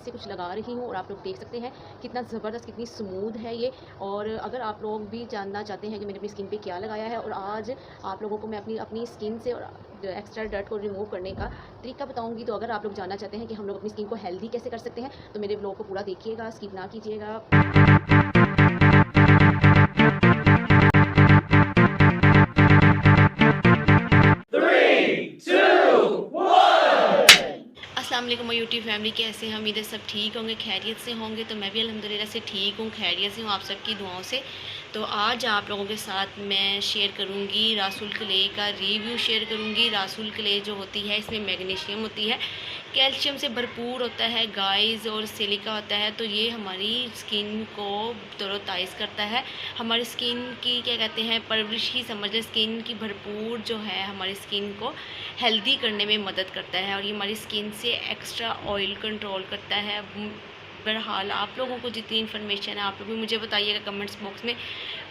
से कुछ लगा रही हूँ और आप लोग देख सकते हैं कितना ज़बरदस्त, कितनी स्मूथ है ये। और अगर आप लोग भी जानना चाहते हैं कि मैंने अपनी स्किन पे क्या लगाया है, और आज आप लोगों को मैं अपनी अपनी स्किन से और एक्स्ट्रा डर्ट को रिमूव करने का तरीका बताऊंगी। तो अगर आप लोग जानना चाहते हैं कि हम लोग अपनी स्किन को हेल्दी कैसे कर सकते हैं, तो मेरे ब्लॉग को पूरा देखिएगा, स्किप ना कीजिएगा। अस्सलाम वालेकुम माय यूट्यूब फैमिली, कैसे हैं? उम्मीद है सब ठीक होंगे, खैरियत से होंगे। तो मैं भी अल्हम्दुलिल्लाह से ठीक हूँ, खैरियत से हूँ, आप सबकी दुआओं से। तो आज आप लोगों के साथ मैं शेयर करूँगी रासुल क्ले का रिव्यू शेयर करूँगी। रासुल क्ले जो होती है, इसमें मैग्नीशियम होती है, कैल्शियम से भरपूर होता है गाइस, और सिलिका होता है। तो ये हमारी स्किन को तरोताज़ा करता है, हमारी स्किन की क्या कहते हैं परवरिश ही समझ लें, स्किन की भरपूर जो है हमारी स्किन को हेल्दी करने में मदद करता है, और ये हमारी स्किन से एक्स्ट्रा ऑयल कंट्रोल करता है। बहरहाल आप लोगों को जितनी इन्फॉर्मेशन है आप लोग भी मुझे बताइएगा कमेंट्स बॉक्स में।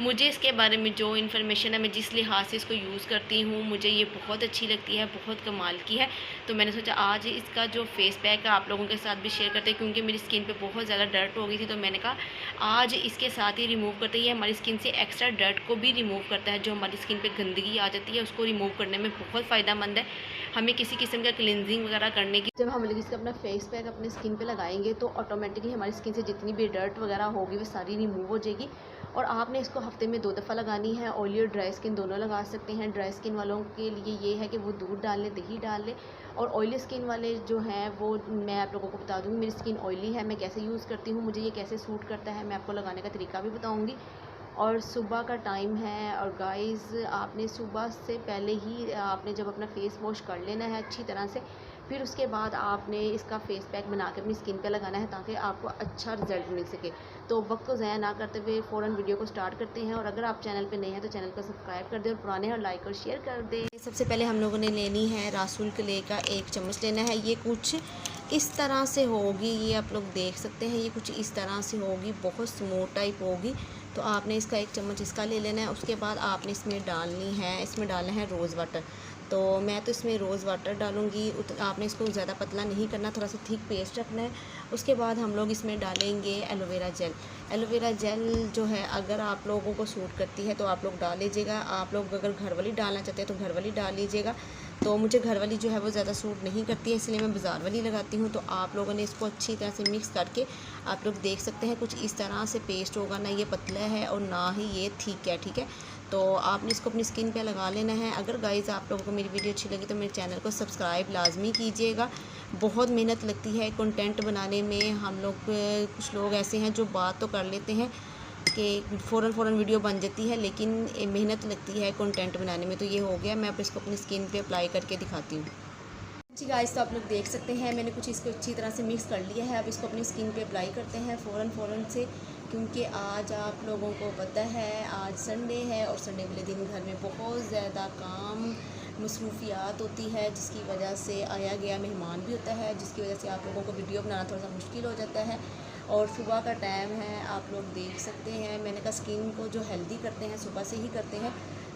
मुझे इसके बारे में जो इन्फॉर्मेशन है, मैं जिस लिहाज से इसको यूज़ करती हूँ, मुझे ये बहुत अच्छी लगती है, बहुत कमाल की है। तो मैंने सोचा आज इसका जो फेस पैक है आप लोगों के साथ भी शेयर करते हैं, क्योंकि मेरी स्किन पे बहुत ज़्यादा डर्ट हो गई थी। तो मैंने कहा आज इसके साथ ही रिमूव करते हैं, हमारी स्किन से एक्स्ट्रा डर्ट को भी रिमूव करता है। जो हमारी स्किन पर गंदगी आ जाती है उसको रिमूव करने में बहुत फ़ायदेमंद है। हमें किसी किस्म का क्लिनजिंग वगैरह करने की, जब हम लोग इसका अपना फेस पैक अपने स्किन पे लगाएंगे तो ऑटोमेटिकली हमारी स्किन से जितनी भी डर्ट वगैरह होगी वो सारी रिमूव हो जाएगी। और आपने इसको हफ्ते में 2 दफ़ा लगानी है। ऑयली और ड्राई स्किन दोनों लगा सकते हैं। ड्राई स्किन वालों के लिए ये है कि वो दूध डाल लें, दही डाल लें। और ऑयली स्किन वाले जो हैं वो मैं आप लोगों को बता दूँगी। मेरी स्किन ऑयली है, मैं कैसे यूज़ करती हूँ, मुझे ये कैसे सूट करता है, मैं आपको लगाने का तरीका भी बताऊँगी। और सुबह का टाइम है, और गाइस आपने सुबह से पहले ही आपने जब अपना फेस वॉश कर लेना है अच्छी तरह से, फिर उसके बाद आपने इसका फेस पैक बना के अपनी स्किन पे लगाना है, ताकि आपको अच्छा रिजल्ट मिल सके। तो वक्त को ज़ाया ना करते हुए फ़ौरन वीडियो को स्टार्ट करते हैं। और अगर आप चैनल पे नए हैं तो चैनल को सब्सक्राइब कर दें, और पुराने और लाइक और शेयर कर दें। सबसे पहले हम लोगों ने लेनी है रासुल क्ले का 1 चम्मच लेना है। ये कुछ इस तरह से होगी, ये आप लोग देख सकते हैं, ये कुछ इस तरह से होगी, बहुत स्मूथ टाइप होगी। तो आपने इसका 1 चम्मच इसका ले लेना है। उसके बाद आपने इसमें डालना है रोज़ वाटर। तो मैं तो इसमें रोज़ वाटर डालूँगी। आपने इसको ज़्यादा पतला नहीं करना, थोड़ा सा थिक पेस्ट रखना है। उसके बाद हम लोग इसमें डालेंगे एलोवेरा जेल। एलोवेरा जेल जो है अगर आप लोगों को सूट करती है तो आप लोग डाल लीजिएगा। आप लोग अगर घर वाली डालना चाहते हैं तो घर वाली डाल लीजिएगा। तो मुझे घर वाली जो है वो ज़्यादा सूट नहीं करती है, इसलिए मैं बाज़ार वाली लगाती हूँ। तो आप लोगों ने इसको अच्छी तरह से मिक्स करके आप लोग देख सकते हैं कुछ इस तरह से पेस्ट होगा, ना ये पतला है और ना ही ये ठीक है, ठीक है। तो आपने इसको अपनी स्किन पे लगा लेना है। अगर गाइज़ आप लोगों को मेरी वीडियो अच्छी लगी तो मेरे चैनल को सब्सक्राइब लाजमी कीजिएगा। बहुत मेहनत लगती है कंटेंट बनाने में। हम लोग कुछ लोग ऐसे हैं जो बात तो कर लेते हैं कि फ़ौरन वीडियो बन जाती है, लेकिन मेहनत लगती है कंटेंट बनाने में। तो ये हो गया, मैं अब इसको अपनी स्किन पे अप्लाई करके दिखाती हूँ। जी गाइस, तो आप लोग देख सकते हैं मैंने कुछ इसको अच्छी तरह से मिक्स कर लिया है। अब इसको अपनी स्किन पे अप्लाई करते हैं फ़ौरन से, क्योंकि आज आप लोगों को पता है आज संडे है, और संडे वाले दिन घर में बहुत ज़्यादा काम मसरूफियात होती है, जिसकी वजह से आया गया मेहमान भी होता है, जिसकी वजह से आप लोगों को वीडियो बनाना थोड़ा सा मुश्किल हो जाता है। और सुबह का टाइम है, आप लोग देख सकते हैं, मैंने कहा स्किन को जो हेल्दी करते हैं सुबह से ही करते हैं,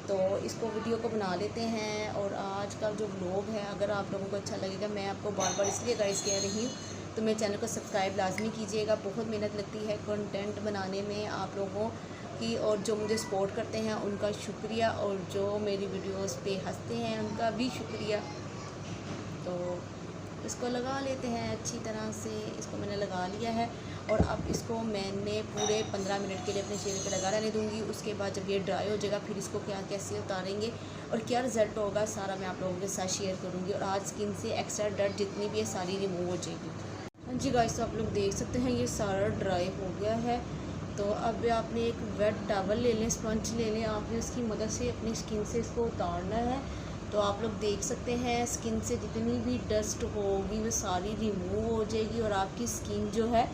तो इसको वीडियो को बना लेते हैं। और आज का जो व्लॉग है अगर आप लोगों को अच्छा लगेगा, मैं आपको बार बार इसलिए गाइस कह रही हूँ, तो मेरे चैनल को सब्सक्राइब लाजमी कीजिएगा। बहुत मेहनत लगती है कंटेंट बनाने में आप लोगों की, और जो मुझे सपोर्ट करते हैं उनका शुक्रिया, और जो मेरी वीडियोस पे हंसते हैं उनका भी शुक्रिया। तो इसको लगा लेते हैं अच्छी तरह से। इसको मैंने लगा लिया है, और अब इसको मैंने पूरे 15 मिनट के लिए अपने चेहरे पे लगा रहने दूँगी। उसके बाद जब ये ड्राई हो जाएगा फिर इसको कैसे उतारेंगे और क्या रिज़ल्ट होगा सारा मैं आप लोगों के साथ शेयर करूँगी। और आज स्किन से एक्स्ट्रा डर्ट जितनी भी है सारी रिमूव हो जाएगी। हाँ जी गाइस, तो आप लोग देख सकते हैं ये सारा ड्राई हो गया है। तो अब आपने एक वेट टॉवल ले लें, स्पंज ले लें, आपने इसकी मदद से अपनी स्किन से इसको उतारना है। तो आप लोग देख सकते हैं स्किन से जितनी भी डस्ट होगी वो सारी रिमूव हो जाएगी, और आपकी स्किन जो है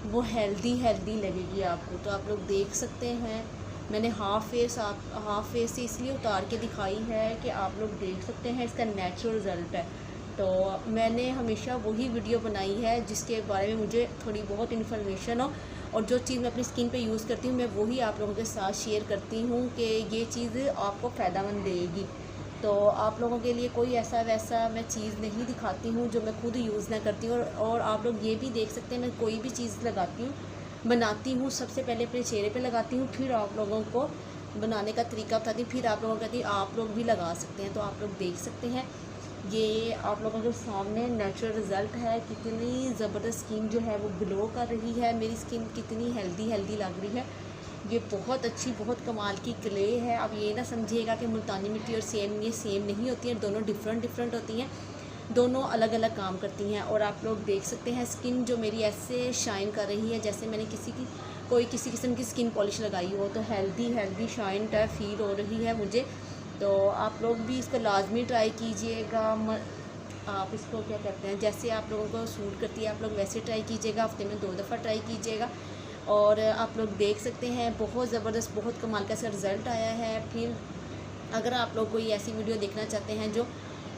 वो हेल्दी लगेगी आपको। तो आप लोग देख सकते हैं मैंने हाफ़ फेस से इसलिए उतार के दिखाई है कि आप लोग देख सकते हैं इसका नेचुरल रिज़ल्ट है। तो मैंने हमेशा वही वीडियो बनाई है जिसके बारे में मुझे थोड़ी बहुत इन्फॉर्मेशन हो, और जो चीज़ मैं अपनी स्किन पे यूज़ करती हूँ मैं वही आप लोगों के साथ शेयर करती हूँ कि ये चीज़ आपको फ़ायदेमंद देगी। तो आप लोगों के लिए कोई ऐसा वैसा मैं चीज़ नहीं दिखाती हूँ जो मैं खुद यूज़ ना करती हूँ। और आप लोग ये भी देख सकते हैं, मैं कोई भी चीज़ लगाती हूँ, बनाती हूँ, सबसे पहले अपने चेहरे पे लगाती हूँ, फिर आप लोगों को बनाने का तरीका बताती हूँ, फिर आप लोगों को कहती हूँ आप लोग भी लगा सकते हैं। तो आप लोग देख सकते हैं, ये आप लोगों के सामने नेचुरल रिज़ल्ट है। कितनी ज़बरदस्त स्किन जो है वो ग्लो कर रही है, मेरी स्किन कितनी हेल्दी लग रही है। ये बहुत अच्छी, बहुत कमाल की क्ले है। अब ये ना समझिएगा कि मुल्तानी मिट्टी और सेम ये सेम नहीं होती हैं, दोनों डिफरेंट होती हैं, दोनों अलग अलग काम करती हैं। और आप लोग देख सकते हैं स्किन जो मेरी ऐसे शाइन कर रही है जैसे मैंने किसी किस्म की स्किन पॉलिश लगाई हो। तो हेल्दी शाइन फील हो रही है मुझे। तो आप लोग भी इसको लाजमी ट्राई कीजिएगा। आप इसको क्या कहते हैं, जैसे आप लोगों को सूट करती है आप लोग वैसे ट्राई कीजिएगा, हफ्ते में 2 दफ़ा ट्राई कीजिएगा। और आप लोग देख सकते हैं बहुत ज़बरदस्त, बहुत कमाल का सा रिज़ल्ट आया है। फिर अगर आप लोग कोई ऐसी वीडियो देखना चाहते हैं जो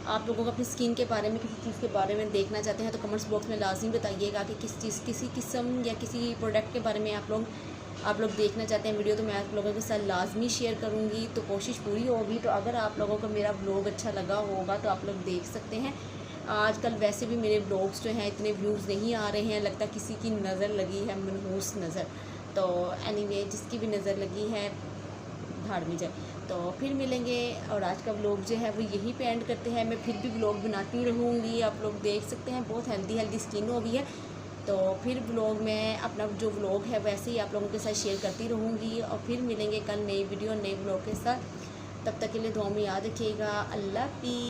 आप लोगों को अपनी स्किन के बारे में, किसी चीज़ के बारे में देखना चाहते हैं, तो कमेंट्स बॉक्स में लाजमी बताइएगा कि किसी किस्म या किसी प्रोडक्ट के बारे में आप लोग देखना चाहते हैं वीडियो, तो मैं आप लोगों के साथ लाजमी शेयर करूँगी। तो कोशिश पूरी होगी। तो अगर आप लोगों को मेरा ब्लॉग अच्छा लगा होगा तो आप लोग देख सकते हैं। आजकल वैसे भी मेरे ब्लॉग्स जो हैं इतने व्यूज़ नहीं आ रहे हैं, लगता किसी की नज़र लगी है, मनहूस नज़र। तो एनीवे, जिसकी भी नज़र लगी है भाड़ में जाए। तो फिर मिलेंगे। और आज का व्लॉग जो है वो यही पे एंड करते हैं। मैं फिर भी व्लॉग बनाती रहूँगी, आप लोग देख सकते हैं बहुत हेल्दी स्किन हो गई है। तो फिर व्लॉग में अपना जो व्लॉग है वैसे ही आप लोगों के साथ शेयर करती रहूँगी। और फिर मिलेंगे कल नई वीडियो नए व्लॉग के साथ। तब तक के लिए दुआ में याद रखिएगा। अल्लाह हाफ़िज़।